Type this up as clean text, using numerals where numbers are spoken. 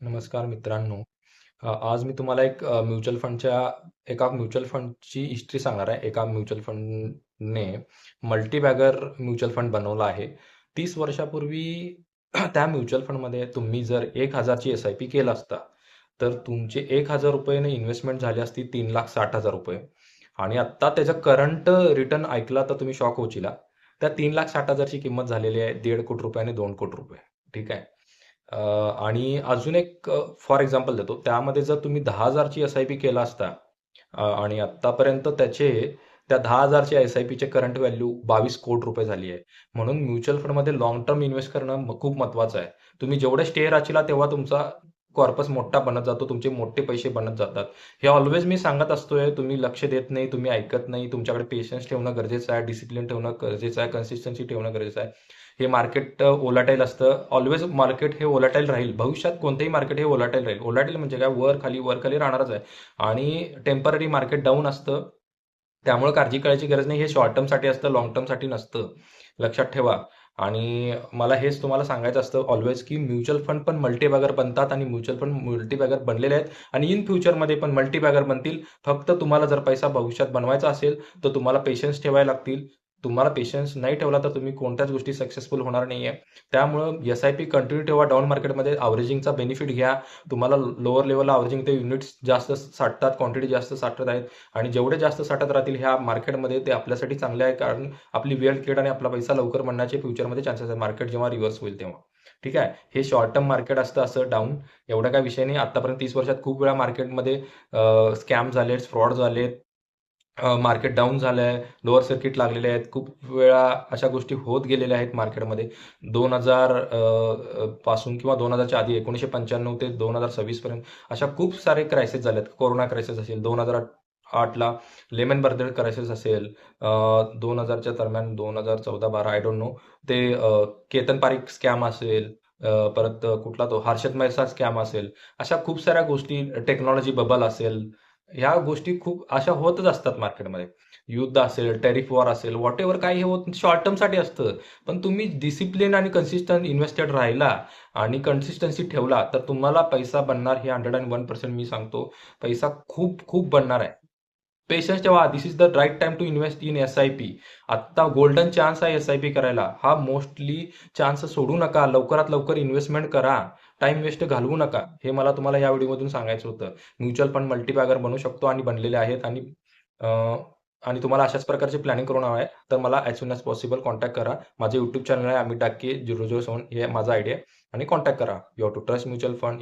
नमस्कार मित्रांनो. आज मी तुम्हाला एका म्युच्युअल फंडची हिस्ट्री सांगणार आहे. एका म्युच्युअल फंडने मल्टीबॅगर म्युच्युअल फंड बनवला आहे. 30 वर्षापूर्वी त्या म्युच्युअल फंडमध्ये तुम्ही जर 1,000 ची एस-आय-पी केलं असता, तर तुमचे ₹1,000 ने इन्व्हेस्टमेंट झाली असती ₹3,60,000 आणि आत्ता त्याचा करंट रिटर्न ऐकला तर तुम्ही शॉक होशील. त्या 3,60,000 ची किंमत झालेली आहे ₹1.5 कोटी आणि ₹2 कोटी. ठीक आहे. अ, आणि अजून एक फॉर एक्झाम्पल देतो. त्यामध्ये जर तुम्ही 10,000 ची एस-आय-पी केला असता आणि आत्तापर्यंत त्या 10,000 च्या एस-आय-पीचे करंट व्हॅल्यू ₹22 कोटी झाली आहे. म्हणून म्युच्युअल फंडमध्ये लाँग टर्म इन्व्हेस्ट करणं खूप महत्त्वाचं आहे. तुम्ही जेवढे स्टे राहशील तेव्हा तुमचा कॉर्पस मोठा बनत जातो. तुमचे मोठे पैसे बनत जातात. हे ऑल्वेज मी सांगत असतोय. तुम्ही लक्ष देत नाही, तुम्ही ऐकत नाही. तुमच्याकडे पेशन्स ठेवणं गरजेचं आहे, डिसिप्लिन ठेवणं गरजेचं आहे, कन्सिस्टन्सी ठेवणं गरजेचं आहे. हे मार्केट व्होलाटाईल असतं. ऑल्वेज मार्केट हे व्होलाटाईल राहील. भविष्यात कोणतेही मार्केट हे व्होलाटाईल राहील. व्होलाटाईल म्हणजे काय? वर खाली राहणारच आहे. आणि टेम्पररी मार्केट डाऊन असतं. त्यामुळे काळजी करायची गरज नाही. हे शॉर्ट टर्मसाठी असतं, लाँग टर्मसाठी नसतं. लक्षात ठेवा. आणि मला हेच तुम्हाला सांगायचं असतं ऑल्वेज, की म्युच्युअल फंड पण मल्टीबॅगर बनतात आणि म्युच्युअल फंड मल्टीबॅगर बनलेले आहेत आणि इन फ्युचरमध्ये पण मल्टीबॅगर बनतील. फक्त तुम्हाला जर पैसा भविष्यात बनवायचा असेल, तर तुम्हाला पेशन्स ठेवावे लागतील. तुम्हाला पेशन्स नाही ठेवला तर तुम्ही कोणत्याच गोष्टी सक्सेसफुल होणार नाहीये. त्यामुळं एस-आय-पी कंटिन्यू ठेवा. डाऊन मार्केटमध्ये अव्हरेजिंगचा बेनिफिट घ्या. तुम्हाला लोअर लेव्हलला अव्हरेजिंग ते युनिट्स जास्त साठतात, क्वांटिटी जास्त साठत आहेत आणि जेवढे जास्त साठत राहतील ह्या मार्केटमध्ये ते आपल्यासाठी चांगले आहे. कारण आपली वेळ क्रिएट आणि आपला पैसा लवकर बनण्याचे फ्युचरमध्ये चान्सेस आहेत. मार्केट जेव्हा रिव्हर्स होईल तेव्हा. ठीक आहे. हे शॉर्ट टर्म मार्केट असतं असं डाऊन. एवढा काही विषय नाही. आतापर्यंत 30 वर्षात खूप वेळा मार्केटमध्ये स्कॅम झालेत, फ्रॉड झालेत. मार्केट डाऊन झालंय, लोअर सर्किट लागलेले आहेत. खूप वेळा अशा गोष्टी होत गेलेल्या आहेत मार्केटमध्ये. 2000 पासून किंवा 2000च्या आधी 1995 ते 2026 पर्यंत अशा खूप सारे क्रायसिस झालेत. कोरोना क्रायसिस असेल, 2008ला लेमन ब्रदर्स क्रायसिस असेल, 2000च्या दरम्यान 2014-12 आय डोंट नो. ते केतन पारीख स्कॅम असेल, परत कुठला तो हर्षद मेहता स्कॅम असेल. अशा खूप साऱ्या गोष्टी, टेक्नॉलॉजी बबल असेल, ह्या गोष्टी खूप अशा होतच असतात मार्केटमध्ये. युद्ध असेल, टॅरिफ वॉर असेल, व्हॉटएव्हर काही होत शॉर्ट टर्मसाठी असतं. पण तुम्ही डिसिप्लिन आणि कन्सिस्टंट इन्व्हेस्टेड राहिला आणि कन्सिस्टन्सी ठेवला, तर तुम्हाला पैसा बनणार हे 101% मी सांगतो. पैसा खूप खूप बनणार आहे. पेशन्स ठेवा. This is the right time to invest in SIP. आत्ता गोल्डन चान्स आहे एस-आय-पी करायला. हा मोस्टली चान्स सोडू नका. लवकरात लवकर इन्व्हेस्टमेंट करा. टाईम वेस्ट घालवू नका. हे मला तुम्हाला या व्हिडिओमधून सांगायचं होतं. म्युच्युअल फंड मल्टीबॅगर बनू शकतो आणि बनलेले आहेत अ, आणि तुम्हाला अशाच प्रकारचे प्लॅनिंग करून हवं आहे, तर मला as soon as possible contact करा. माझे YouTube चॅनल आहे अमित डाके 007 हे माझा आयडी आहे आणि कॉन्टॅक्ट करा. You have to trust mutual fund.